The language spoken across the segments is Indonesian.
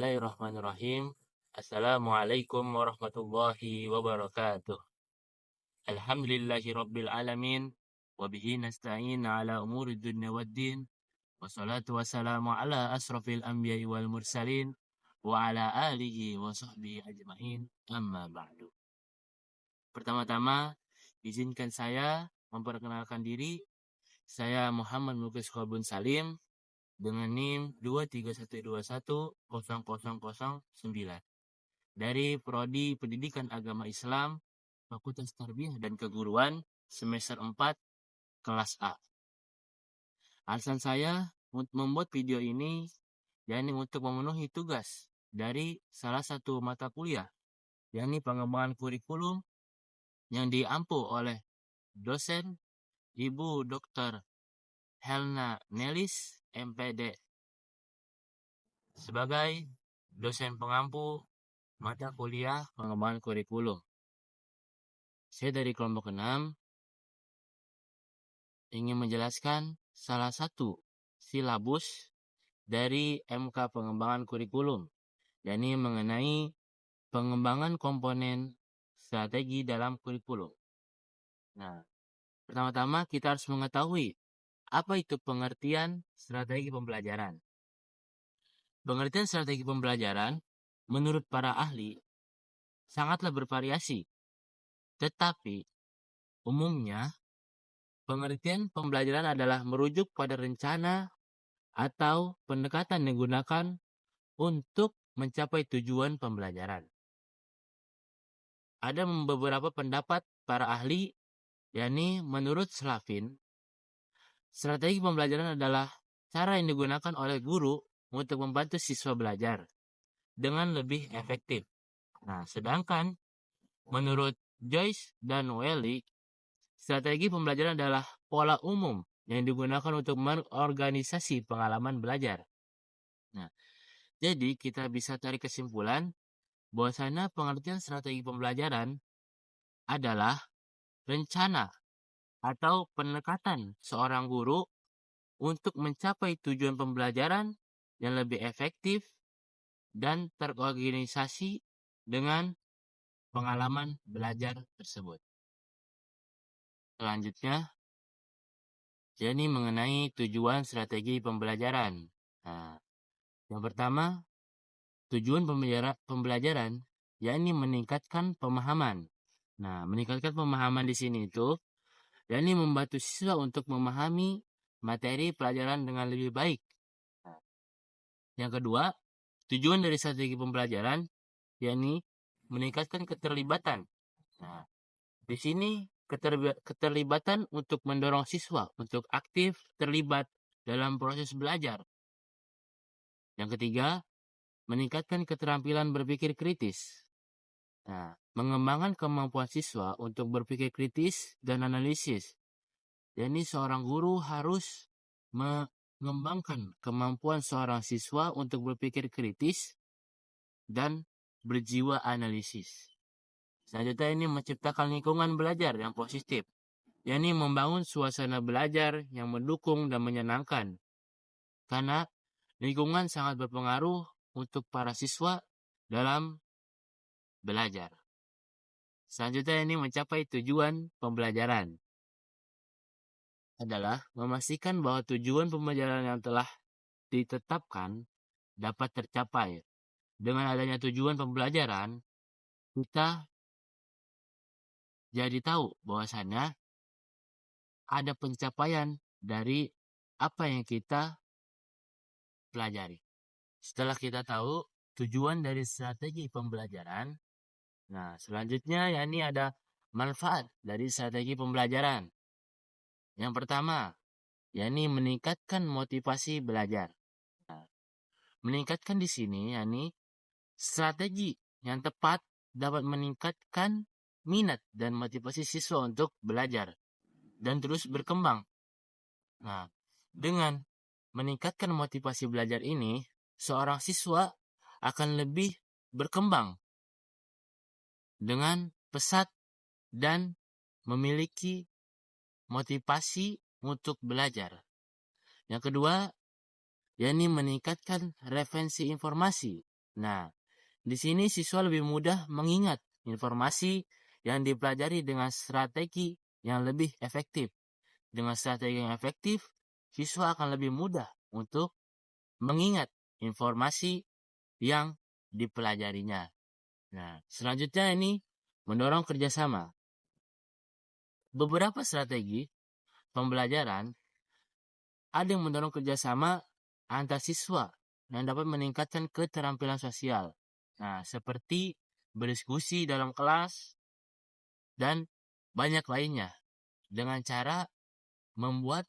Bismillahirrahmanirrahim. Assalamualaikum warahmatullahi wabarakatuh. Alhamdulillahi rabbil alamin. Wabihi nasta'in ala umuri dunya waddin. Wassalatu wassalamu ala asrafil anbiya'i wal mursalin. Wa ala alihi wa sahbihi ajma'in. Amma ba'du. Pertama-tama, izinkan saya memperkenalkan diri. Saya Muhammad Muklis Kolbun Salim dengan NIM 231210009 dari Prodi Pendidikan Agama Islam Fakultas Tarbiyah dan Keguruan semester 4 kelas A. Alasan saya untuk membuat video ini yakni untuk memenuhi tugas dari salah satu mata kuliah yakni pengembangan kurikulum yang diampu oleh dosen Ibu Dr. Helna Nelis MPD sebagai dosen pengampu mata kuliah pengembangan kurikulum. Saya dari kelompok 6 ingin menjelaskan salah satu silabus dari MK pengembangan kurikulum, yakni mengenai pengembangan komponen strategi dalam kurikulum. Nah, pertama-tama kita harus mengetahui apa itu pengertian strategi pembelajaran. Pengertian strategi pembelajaran menurut para ahli sangatlah bervariasi. Tetapi umumnya pengertian pembelajaran adalah merujuk pada rencana atau pendekatan yang digunakan untuk mencapai tujuan pembelajaran. Ada beberapa pendapat para ahli, yakni menurut Slavin, strategi pembelajaran adalah cara yang digunakan oleh guru untuk membantu siswa belajar dengan lebih efektif. Nah, sedangkan menurut Joyce dan Welly, strategi pembelajaran adalah pola umum yang digunakan untuk mengorganisasi pengalaman belajar. Nah, jadi kita bisa tarik kesimpulan bahwasanya pengertian strategi pembelajaran adalah rencana atau pendekatan seorang guru untuk mencapai tujuan pembelajaran yang lebih efektif dan terorganisasi dengan pengalaman belajar tersebut. Selanjutnya, yakni mengenai tujuan strategi pembelajaran. Nah, yang pertama, tujuan pembelajaran yakni meningkatkan pemahaman. Nah, meningkatkan pemahaman di sini itu yakni membantu siswa untuk memahami materi pelajaran dengan lebih baik. Nah, yang kedua, tujuan dari strategi pembelajaran yakni meningkatkan keterlibatan. Nah, di sini keterlibatan untuk mendorong siswa untuk aktif terlibat dalam proses belajar. Yang ketiga, meningkatkan keterampilan berpikir kritis. Nah, mengembangkan kemampuan siswa untuk berpikir kritis dan analisis. Jadi seorang guru harus mengembangkan kemampuan seorang siswa untuk berpikir kritis dan berjiwa analisis. Selanjutnya ini menciptakan lingkungan belajar yang positif, yakni membangun suasana belajar yang mendukung dan menyenangkan. Karena lingkungan sangat berpengaruh untuk para siswa dalam belajar. Selanjutnya ini mencapai tujuan pembelajaran adalah memastikan bahwa tujuan pembelajaran yang telah ditetapkan dapat tercapai. Dengan adanya tujuan pembelajaran, kita jadi tahu bahwasannya ada pencapaian dari apa yang kita pelajari. Setelah kita tahu tujuan dari strategi pembelajaran, nah selanjutnya yakni ada manfaat dari strategi pembelajaran. Yang pertama, yakni meningkatkan motivasi belajar. Nah, meningkatkan di sini yakni strategi yang tepat dapat meningkatkan minat dan motivasi siswa untuk belajar dan terus berkembang. Nah, dengan meningkatkan motivasi belajar ini, seorang siswa akan lebih berkembang dengan pesat dan memiliki motivasi untuk belajar. Yang kedua, yakni meningkatkan referensi informasi. Nah, di sini siswa lebih mudah mengingat informasi yang dipelajari dengan strategi yang lebih efektif. Dengan strategi yang efektif, siswa akan lebih mudah untuk mengingat informasi yang dipelajarinya. Nah, selanjutnya ini mendorong kerjasama. Beberapa strategi pembelajaran ada yang mendorong kerjasama antar siswa yang dapat meningkatkan keterampilan sosial. Nah, seperti berdiskusi dalam kelas dan banyak lainnya dengan cara membuat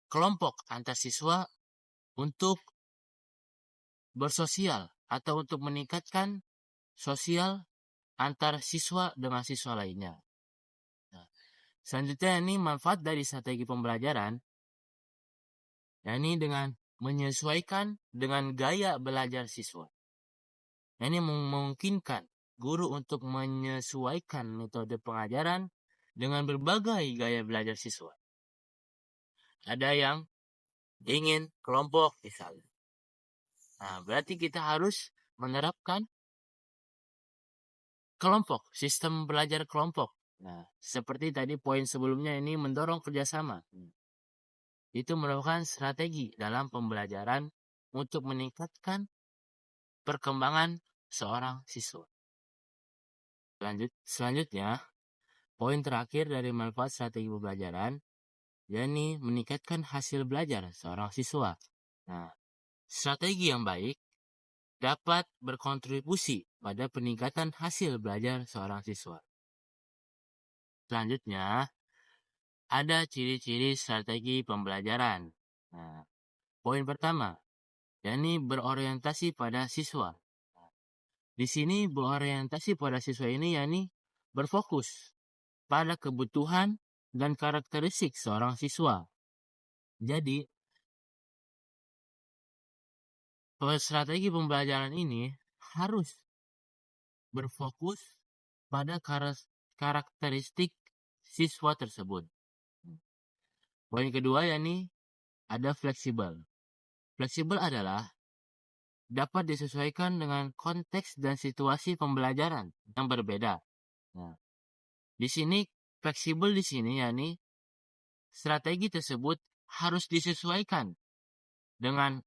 kelompok antar siswa untuk bersosial atau untuk meningkatkan sosial antar siswa dengan siswa lainnya. Nah, selanjutnya ini manfaat dari strategi pembelajaran, yakni dengan menyesuaikan dengan gaya belajar siswa. Ini memungkinkan guru untuk menyesuaikan metode pengajaran dengan berbagai gaya belajar siswa. Ada yang ingin kelompok misalnya. Nah, berarti kita harus menerapkan kelompok, sistem belajar kelompok. Nah, seperti tadi poin sebelumnya ini mendorong kerjasama. Itu merupakan strategi dalam pembelajaran untuk meningkatkan perkembangan seorang siswa. Selanjutnya, poin terakhir dari manfaat strategi pembelajaran, yakni meningkatkan hasil belajar seorang siswa. Nah, strategi yang baik dapat berkontribusi pada peningkatan hasil belajar seorang siswa. Selanjutnya, ada ciri-ciri strategi pembelajaran. Nah, poin pertama, yakni berorientasi pada siswa. Di sini berorientasi pada siswa ini yakni berfokus pada kebutuhan dan karakteristik seorang siswa. Jadi, strategi pembelajaran ini harus berfokus pada karakteristik siswa tersebut. Poin kedua yakni ada fleksibel. Fleksibel adalah dapat disesuaikan dengan konteks dan situasi pembelajaran yang berbeda. Nah, di sini fleksibel di sini yakni strategi tersebut harus disesuaikan dengan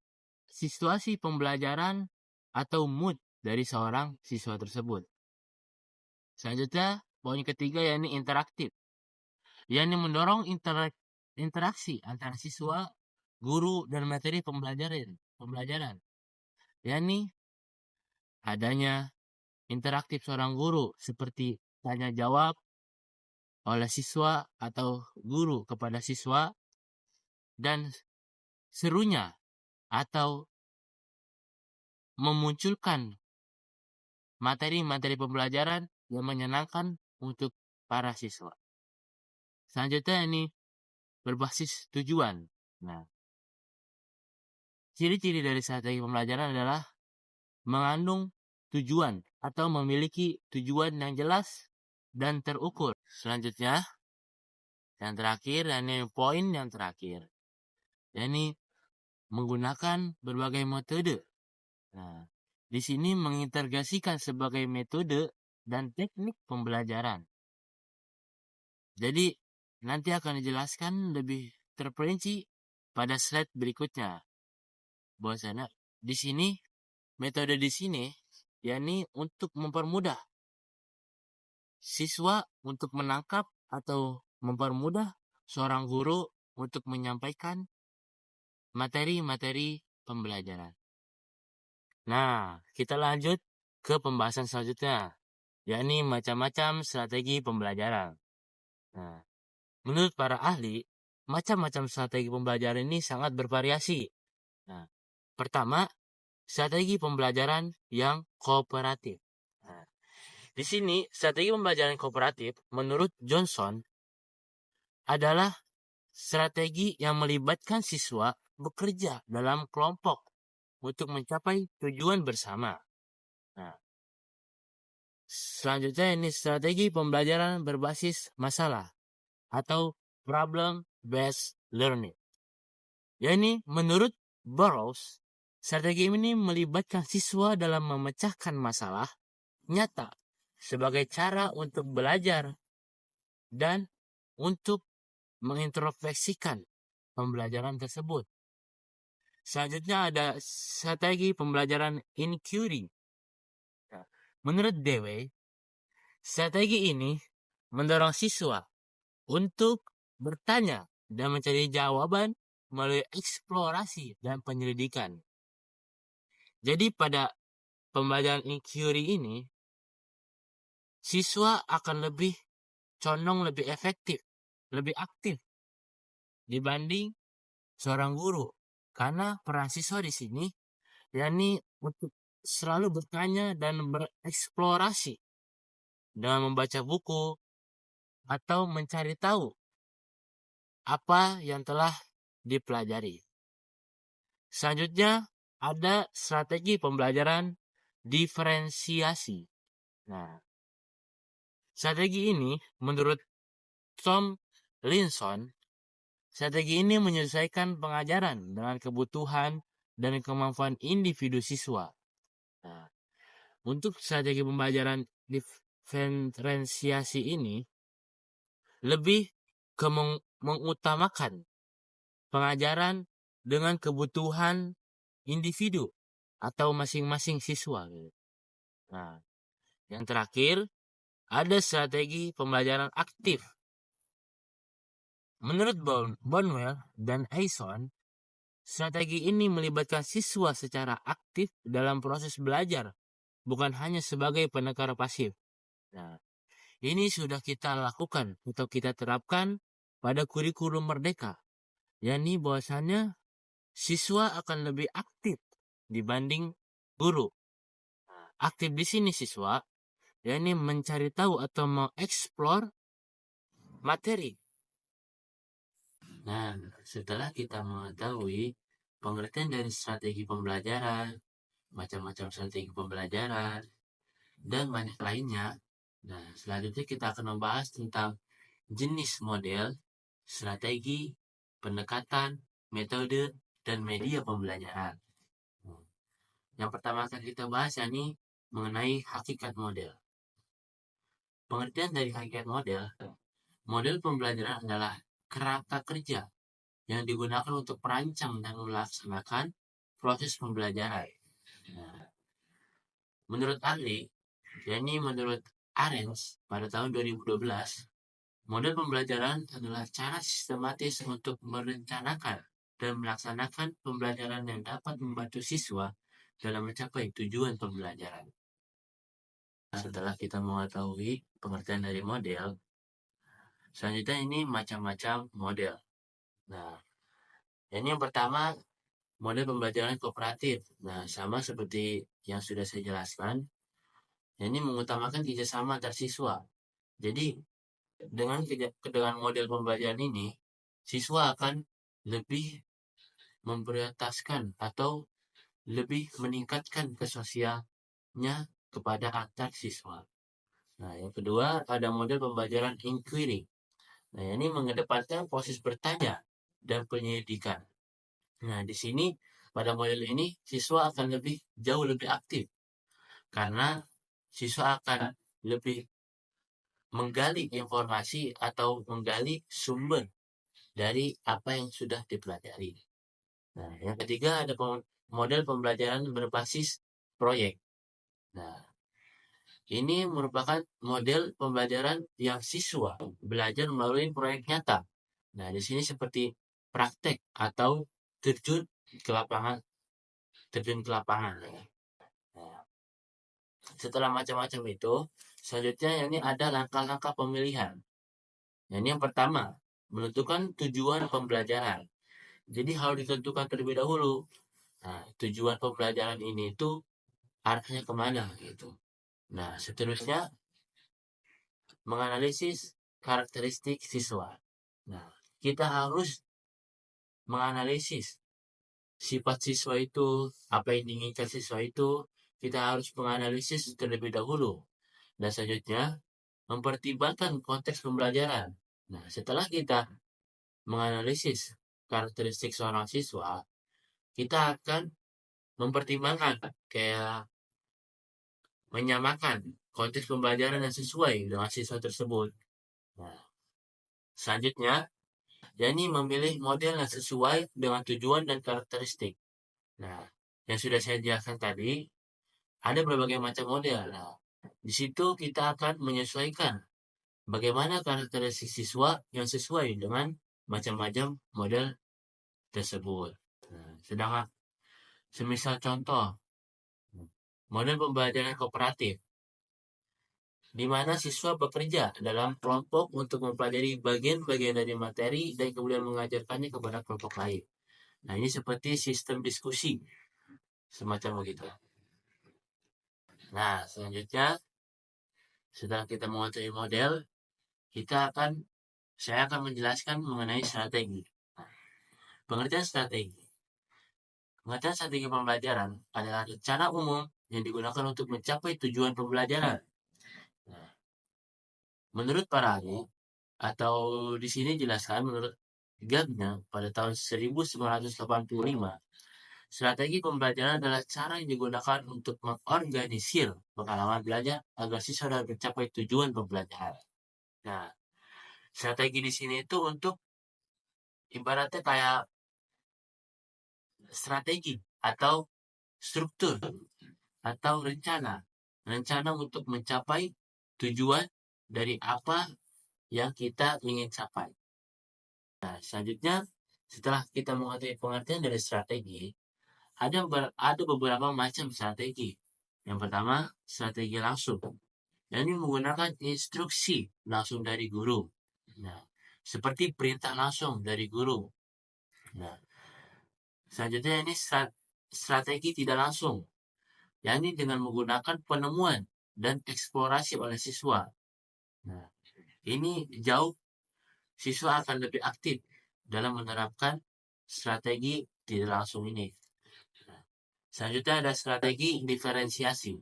situasi pembelajaran atau mood dari seorang siswa tersebut. Selanjutnya, poin ketiga yakni interaktif. Yakni mendorong interaksi antara siswa, guru, dan materi pembelajaran. Yakni adanya interaktif seorang guru seperti tanya jawab oleh siswa atau guru kepada siswa, dan serunya atau memunculkan materi-materi pembelajaran yang menyenangkan untuk para siswa. Selanjutnya ini berbasis tujuan. Nah, ciri-ciri dari strategi pembelajaran adalah mengandung tujuan atau memiliki tujuan yang jelas dan terukur. Selanjutnya, yang terakhir, yakni poin yang terakhir, yakni menggunakan berbagai metode. Nah, di sini mengintegrasikan sebagai metode dan teknik pembelajaran. Jadi, nanti akan dijelaskan lebih terperinci pada slide berikutnya. Bahwasanya di sini metode di sini yakni untuk mempermudah siswa untuk menangkap atau mempermudah seorang guru untuk menyampaikan materi-materi pembelajaran. Nah, kita lanjut ke pembahasan selanjutnya, yakni macam-macam strategi pembelajaran. Nah, menurut para ahli, macam-macam strategi pembelajaran ini sangat bervariasi. Nah, pertama, strategi pembelajaran yang kooperatif. Nah, di sini, strategi pembelajaran kooperatif menurut Johnson adalah strategi yang melibatkan siswa bekerja dalam kelompok untuk mencapai tujuan bersama. Nah, selanjutnya ini strategi pembelajaran berbasis masalah atau problem-based learning. Yakni menurut Burroughs, Strategi ini melibatkan siswa dalam memecahkan masalah nyata sebagai cara untuk belajar dan untuk mengintrospeksikan pembelajaran tersebut. Selanjutnya ada strategi pembelajaran inquiry. Menurut Dewey, strategi ini mendorong siswa untuk bertanya dan mencari jawaban melalui eksplorasi dan penyelidikan. Jadi pada pembelajaran inquiry ini, siswa akan lebih condong lebih efektif, lebih aktif dibanding seorang guru. Karena peran siswa di sini yakni untuk selalu bertanya dan bereksplorasi dengan membaca buku atau mencari tahu apa yang telah dipelajari. Selanjutnya ada strategi pembelajaran diferensiasi. Nah, strategi ini menurut Tom Linson, strategi ini menyesuaikan pengajaran dengan kebutuhan dan kemampuan individu siswa. Nah, untuk strategi pembelajaran diferensiasi ini lebih ke mengutamakan pengajaran dengan kebutuhan individu atau masing-masing siswa. Nah, yang terakhir ada strategi pembelajaran aktif. Menurut Bonwell dan Eison, strategi ini melibatkan siswa secara aktif dalam proses belajar, bukan hanya sebagai penekar pasif. Nah, ini sudah kita lakukan atau kita terapkan pada kurikulum Merdeka, yakni bahwasannya siswa akan lebih aktif dibanding guru. Aktif di sini siswa, yakni mencari tahu atau mengeksplor materi. Nah, setelah kita mengetahui pengertian dari strategi pembelajaran, macam-macam strategi pembelajaran, dan banyak lainnya, nah selanjutnya kita akan membahas tentang jenis model, strategi, pendekatan, metode, dan media pembelajaran. Yang pertama akan kita bahas yakni mengenai hakikat model. Pengertian dari hakikat model, model pembelajaran adalah kerangka kerja yang digunakan untuk merancang dan melaksanakan proses pembelajaran. Nah, menurut ahli, yakni menurut Arens pada tahun 2012, model pembelajaran adalah cara sistematis untuk merencanakan dan melaksanakan pembelajaran yang dapat membantu siswa dalam mencapai tujuan pembelajaran. Setelah kita mengetahui pengertian dari model, selanjutnya ini macam-macam model. Nah, ini yang pertama, model pembelajaran kooperatif. Nah, sama seperti yang sudah saya jelaskan, ini mengutamakan kerjasama antar siswa. Jadi, dengan model pembelajaran ini, siswa akan lebih memprioritaskan atau lebih meningkatkan kesosialnya kepada antar siswa. Nah, yang kedua ada model pembelajaran inquiry. Nah, ini mengedepankan proses bertanya dan penyelidikan. Nah, di sini pada model ini siswa akan jauh lebih aktif karena siswa akan lebih menggali informasi atau menggali sumber dari apa yang sudah dipelajari. Nah, yang ketiga ada model pembelajaran berbasis proyek. Nah, ini merupakan model pembelajaran yang siswa belajar melalui proyek nyata. Nah, di sini seperti praktek atau terjun ke lapangan. Nah, setelah macam-macam itu, selanjutnya ini ada langkah-langkah pemilihan. Nah, ini yang pertama, menentukan tujuan pembelajaran. Jadi harus ditentukan terlebih dahulu. Nah, tujuan pembelajaran ini itu arahnya kemana gitu. Nah, seterusnya menganalisis karakteristik siswa. Nah, kita harus menganalisis sifat siswa itu, apa yang diinginkan siswa itu, kita harus menganalisis terlebih dahulu. Dan selanjutnya, mempertimbangkan konteks pembelajaran. Nah, setelah kita menganalisis karakteristik seorang siswa, kita akan mempertimbangkan, kayak menyamakan konteks pembelajaran yang sesuai dengan siswa tersebut. Nah, selanjutnya, yakni memilih model yang sesuai dengan tujuan dan karakteristik. Nah, yang sudah saya jelaskan tadi, ada berbagai macam model. Nah, di situ kita akan menyesuaikan bagaimana karakteristik siswa yang sesuai dengan macam-macam model tersebut. Nah, sedangkan semisal contoh, model pembelajaran kooperatif, di mana siswa bekerja dalam kelompok untuk mempelajari bagian-bagian dari materi dan kemudian mengajarkannya kepada kelompok lain. Nah, ini seperti sistem diskusi, semacam begitu. Nah, selanjutnya, setelah kita mengetahui model, saya akan menjelaskan mengenai strategi. Pengertian strategi. Pengertian strategi pembelajaran adalah rencana umum yang digunakan untuk mencapai tujuan pembelajaran. Nah, menurut para ahli, atau di sini jelaskan menurut Gardner pada tahun 1985, strategi pembelajaran adalah cara yang digunakan untuk mengorganisir pengalaman belajar agar siswa dapat mencapai tujuan pembelajaran. Nah, strategi di sini itu untuk ibaratnya kayak strategi atau struktur atau rencana untuk mencapai tujuan dari apa yang kita ingin capai. Nah, selanjutnya setelah kita mengetahui pengertian dari strategi, ada beberapa macam strategi. Yang pertama, strategi langsung. Dan ini menggunakan instruksi langsung dari guru. Nah, seperti perintah langsung dari guru. Nah, selanjutnya ini strategi tidak langsung, yakni dengan menggunakan penemuan dan eksplorasi oleh siswa. Nah, ini jauh siswa akan lebih aktif dalam menerapkan strategi tidak langsung ini. Nah, selanjutnya ada strategi diferensiasi,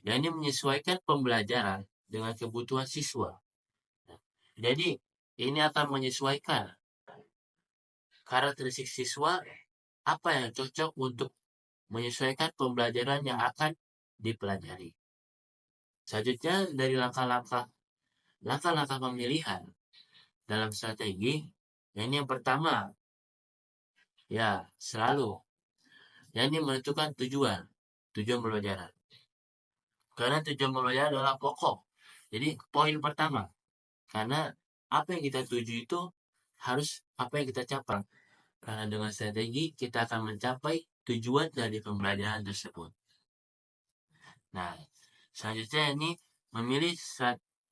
yakni menyesuaikan pembelajaran dengan kebutuhan siswa. Nah, jadi ini akan menyesuaikan karakteristik siswa apa yang cocok untuk menyesuaikan pembelajaran yang akan dipelajari. Selanjutnya dari langkah-langkah pemilihan dalam strategi, ini yang pertama, ya selalu, ini menentukan tujuan pembelajaran. Karena tujuan pembelajaran adalah pokok. Jadi poin pertama, karena apa yang kita tuju itu harus apa yang kita capai. Karena dengan strategi kita akan mencapai tujuan dari pembelajaran tersebut. Nah, selanjutnya ini memilih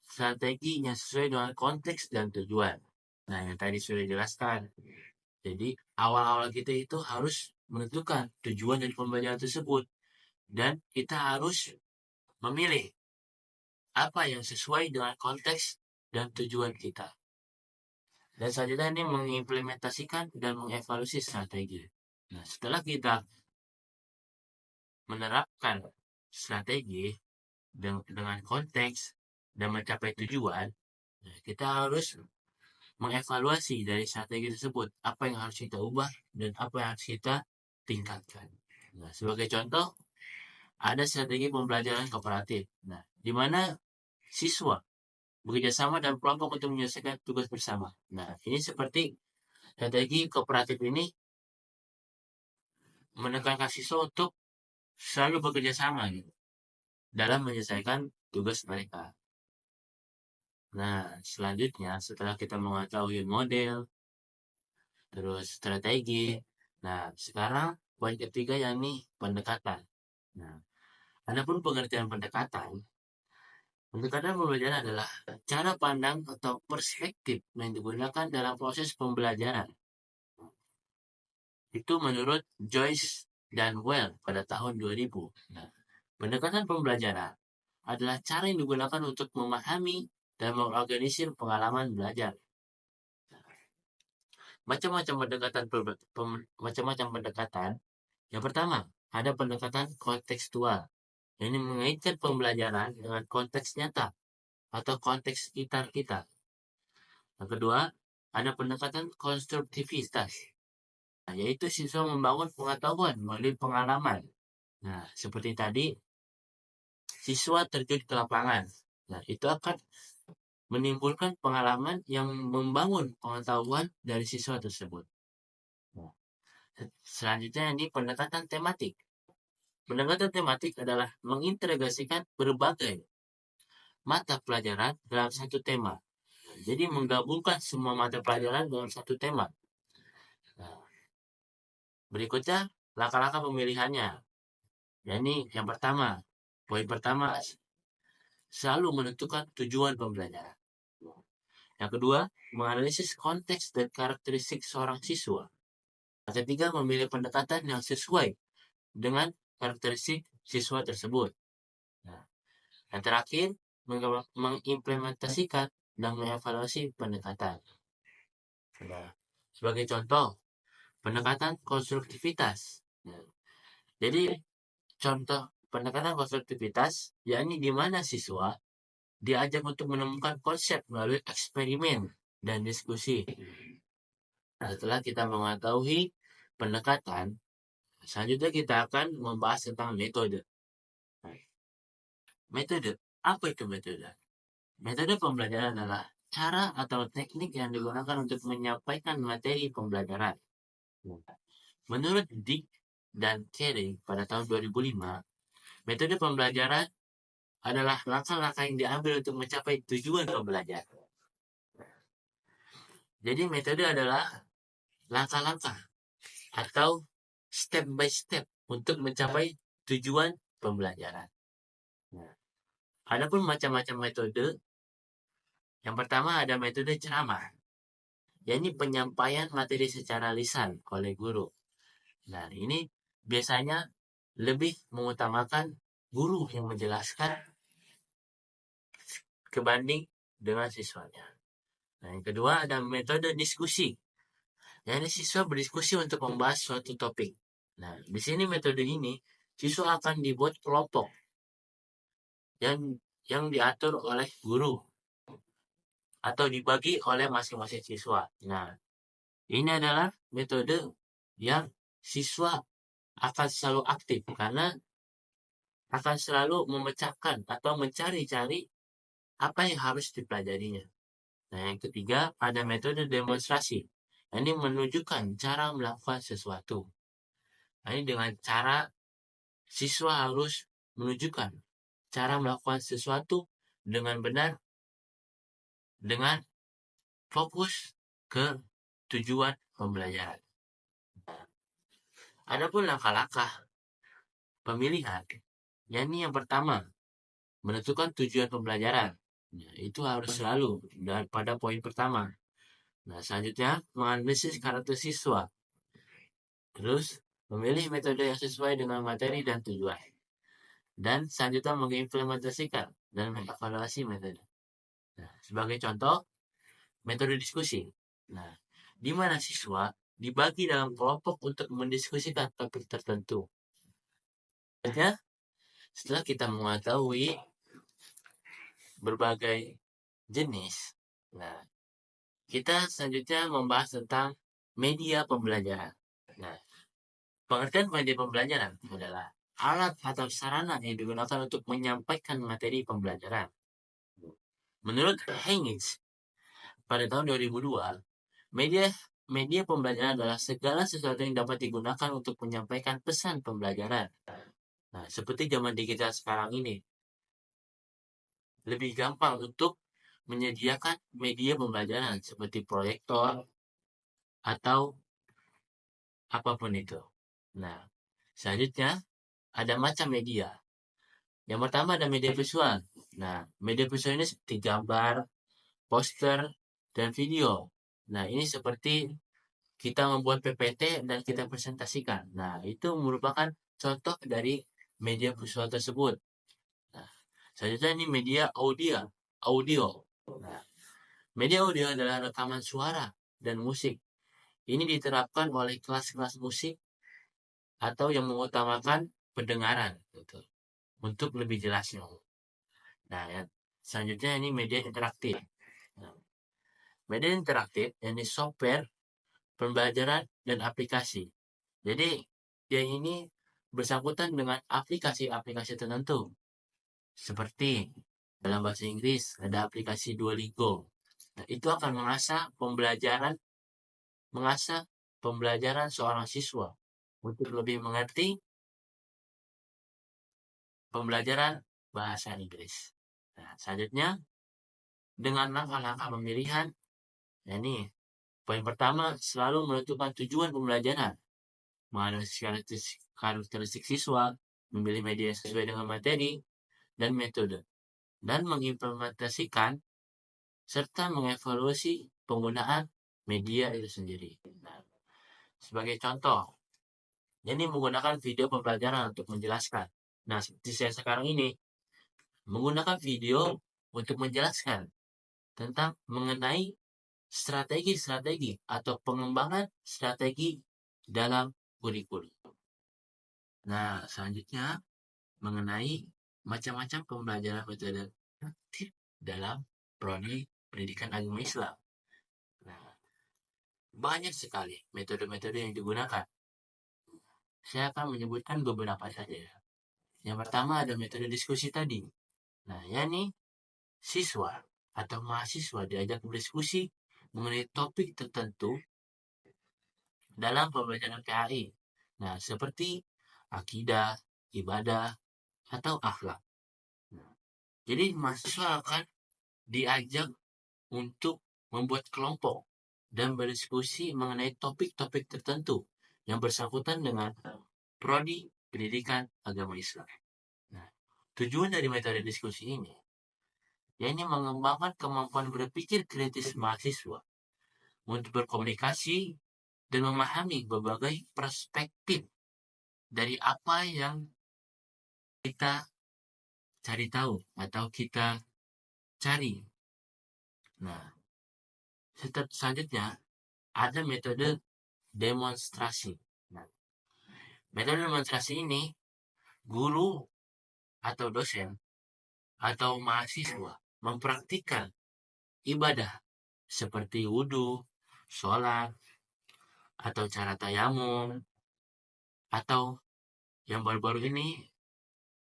strategi yang sesuai dengan konteks dan tujuan. Nah, yang tadi sudah dijelaskan. Jadi, awal-awal kita itu harus menentukan tujuan dari pembelajaran tersebut. Dan kita harus memilih apa yang sesuai dengan konteks dan tujuan kita. Dan selanjutnya ini mengimplementasikan dan mengevaluasi strategi. Nah, setelah kita menerapkan strategi dengan konteks dan mencapai tujuan, kita harus mengevaluasi dari strategi tersebut, apa yang harus kita ubah dan apa yang harus kita tingkatkan. Nah, sebagai contoh, ada strategi pembelajaran kooperatif. Nah, di mana siswa bekerja sama dan kelompok untuk menyelesaikan tugas bersama. Nah, ini seperti strategi kooperatif ini menekankan siswa untuk selalu bekerja sama gitu, dalam menyelesaikan tugas mereka. Nah, selanjutnya setelah kita mengetahui model, terus strategi, nah sekarang poin ketiga yakni pendekatan. Nah, adapun pengertian pendekatan pembelajaran adalah cara pandang atau perspektif yang digunakan dalam proses pembelajaran. Itu menurut Joyce dan Well pada tahun 2000. Nah, pendekatan pembelajaran adalah cara yang digunakan untuk memahami dan mengorganisir pengalaman belajar. Macam-macam pendekatan. Yang pertama, ada pendekatan kontekstual. Ini mengaitkan pembelajaran dengan konteks nyata atau konteks sekitar kita. Yang kedua, ada pendekatan konstruktivitas, yaitu siswa membangun pengetahuan melalui pengalaman Nah, seperti tadi, siswa terjun ke lapangan. Nah, itu akan menimbulkan pengalaman yang membangun pengetahuan dari siswa tersebut. Nah, selanjutnya ini pendekatan tematik. Pendekatan tematik adalah mengintegrasikan berbagai mata pelajaran dalam satu tema. Jadi menggabungkan semua mata pelajaran dalam satu tema. Nah, berikutnya langkah-langkah pemilihannya. Ya, ini yang pertama. Poin pertama, selalu menentukan tujuan pembelajaran. Yang kedua, menganalisis konteks dan karakteristik seorang siswa. Yang ketiga, memilih pendekatan yang sesuai dengan karakteristik siswa tersebut. Nah, yang terakhir, mengimplementasikan dan mengevaluasi pendekatan. Nah, sebagai contoh, pendekatan konstruktivitas. Nah, jadi, contoh pendekatan konstruktivitas, yakni di mana siswa diajak untuk menemukan konsep melalui eksperimen dan diskusi. Nah, setelah kita mengetahui pendekatan, selanjutnya kita akan membahas tentang metode. Nah, metode, apa itu metode? Metode pembelajaran adalah cara atau teknik yang digunakan untuk menyampaikan materi pembelajaran. Menurut Dick dan Carey pada tahun 2005, metode pembelajaran adalah langkah-langkah yang diambil untuk mencapai tujuan pembelajaran. Jadi metode adalah langkah-langkah atau step by step untuk mencapai tujuan pembelajaran. Nah, adapun macam-macam metode, yang pertama ada metode ceramah, yakni penyampaian materi secara lisan oleh guru. Nah, ini biasanya lebih mengutamakan guru yang menjelaskan kebanding dengan siswanya. Nah, yang kedua ada metode diskusi, yakni siswa berdiskusi untuk membahas suatu topik. Nah, di sini metode ini siswa akan dibuat kelompok yang diatur oleh guru atau dibagi oleh masing-masing siswa. Nah, ini adalah metode yang siswa akan selalu aktif karena akan selalu memecahkan atau mencari-cari apa yang harus dipelajarinya. Nah, yang ketiga ada metode demonstrasi. Ini menunjukkan cara melakukan sesuatu. Nah, ini dengan cara siswa harus menunjukkan cara melakukan sesuatu dengan benar, dengan fokus ke tujuan pembelajaran. Adapun langkah-langkah pemilihan, yakni yang pertama, menentukan tujuan pembelajaran. Nah, itu harus selalu pada poin pertama. Nah, selanjutnya menganalisis karakter siswa. Terus memilih metode yang sesuai dengan materi dan tujuan. Dan selanjutnya mengimplementasikan dan mengevaluasi metode. Nah, sebagai contoh, metode diskusi. Nah, di mana siswa dibagi dalam kelompok untuk mendiskusikan topik tertentu. Setelah kita mengetahui berbagai jenis, nah, kita selanjutnya membahas tentang media pembelajaran. Nah, pengertian media pembelajaran adalah alat atau sarana yang digunakan untuk menyampaikan materi pembelajaran. Menurut Heinz, pada tahun 2002, media pembelajaran adalah segala sesuatu yang dapat digunakan untuk menyampaikan pesan pembelajaran. Nah, seperti zaman digital sekarang ini, lebih gampang untuk menyediakan media pembelajaran seperti proyektor atau apapun itu. Nah, selanjutnya ada macam media. Yang pertama ada media visual. Nah, media visual ini seperti gambar, poster, dan video. Nah, ini seperti kita membuat PPT dan kita presentasikan. Nah, itu merupakan contoh dari media visual tersebut. Nah, selanjutnya ini media audio. Nah, media audio adalah rekaman suara dan musik. Ini diterapkan oleh kelas-kelas musik atau yang mengutamakan pendengaran gitu, untuk lebih jelasnya. Nah, ya, selanjutnya ini media interaktif. Nah, media interaktif ini software pembelajaran dan aplikasi. Jadi dia ini bersangkutan dengan aplikasi-aplikasi tertentu. Seperti dalam bahasa Inggris ada aplikasi Duolingo. Nah, itu akan mengasah pembelajaran seorang siswa untuk lebih mengerti pembelajaran bahasa Inggris. Nah, selanjutnya dengan langkah-langkah pemilihan, nah ini poin pertama, selalu menentukan tujuan pembelajaran, menganalisis karakteristik siswa, memilih media yang sesuai dengan materi dan metode, dan mengimplementasikan serta mengevaluasi penggunaan media itu sendiri. Nah, sebagai contoh, jadi menggunakan video pembelajaran untuk menjelaskan. Nah, seperti saya sekarang ini, menggunakan video untuk menjelaskan tentang mengenai strategi-strategi atau pengembangan strategi dalam kurikulum. Nah, selanjutnya mengenai macam-macam pembelajaran metode aktif dalam prodi pendidikan agama Islam. Nah, banyak sekali metode-metode yang digunakan. Saya akan menyebutkan beberapa saja. Yang pertama ada metode diskusi tadi. Nah, yakni siswa atau mahasiswa diajak berdiskusi mengenai topik tertentu dalam pembelajaran PAI. Nah, seperti akidah, ibadah, atau akhlak. Nah, jadi mahasiswa akan diajak untuk membuat kelompok dan berdiskusi mengenai topik-topik tertentu yang bersangkutan dengan prodi pendidikan agama Islam. Nah, tujuan dari metode diskusi ini yakni mengembangkan kemampuan berpikir kritis mahasiswa untuk berkomunikasi dan memahami berbagai perspektif dari apa yang kita cari tahu atau kita cari. Nah, selanjutnya ada metode demonstrasi. Nah, metode demonstrasi ini guru atau dosen atau mahasiswa mempraktikkan ibadah seperti wudhu, sholat, atau cara tayamum, atau yang baru-baru ini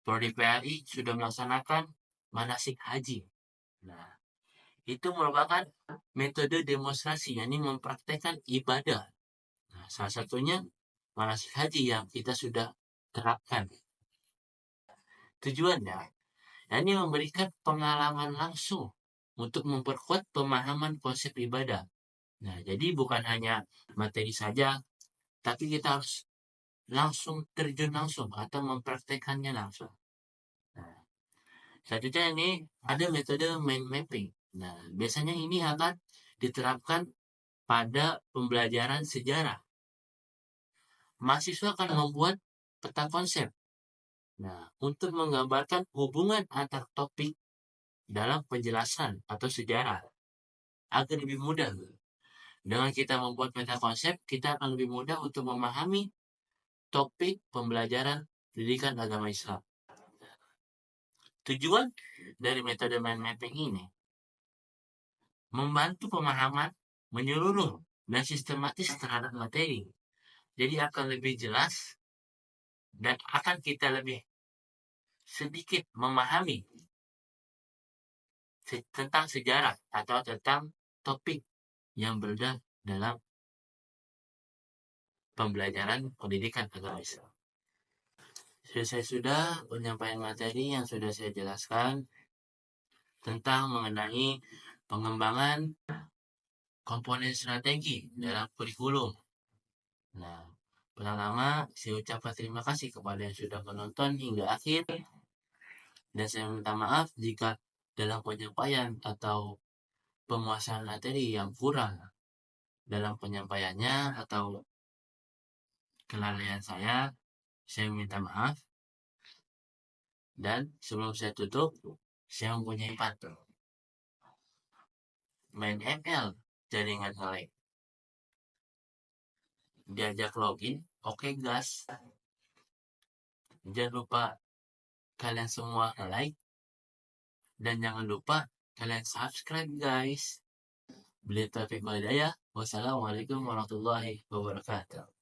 Prodi PRI sudah melaksanakan manasik haji. Nah, itu merupakan metode demonstrasi, yakni mempraktekkan ibadah. Nah, salah satunya manasik haji yang kita sudah terapkan. Tujuannya, yakni memberikan pengalaman langsung untuk memperkuat pemahaman konsep ibadah. Nah, jadi bukan hanya materi saja, tapi kita harus langsung terjun langsung atau mempraktekannya langsung. Nah, selanjutnya ini ada metode mind mapping. Nah, biasanya ini akan diterapkan pada pembelajaran sejarah. Mahasiswa akan membuat peta konsep. Nah, untuk menggambarkan hubungan antar topik dalam penjelasan atau sejarah agar lebih mudah. Dengan kita membuat peta konsep, kita akan lebih mudah untuk memahami topik pembelajaran pendidikan agama Islam. Tujuan dari metode mind mapping ini membantu pemahaman menyeluruh dan sistematis terhadap materi. Jadi akan lebih jelas dan akan kita lebih sedikit memahami tentang sejarah atau tentang topik yang berada dalam pembelajaran pendidikan agama Islam. Selesai sudah penyampaian materi yang sudah saya jelaskan tentang mengenai pengembangan komponen strategi dalam kurikulum. Nah, pertama saya ucapkan terima kasih kepada yang sudah menonton hingga akhir, dan saya minta maaf jika dalam penyampaian atau penguasaan materi yang kurang dalam penyampaiannya atau kelalaian saya minta maaf. Dan sebelum saya tutup, saya mempunyai pantun. Main ML jaringan nge-lag. Diajak login, oke gas. Jangan lupa kalian semua like, dan jangan lupa kalian subscribe guys. Bila taufiq wal hidayah. Wassalamualaikum warahmatullahi wabarakatuh.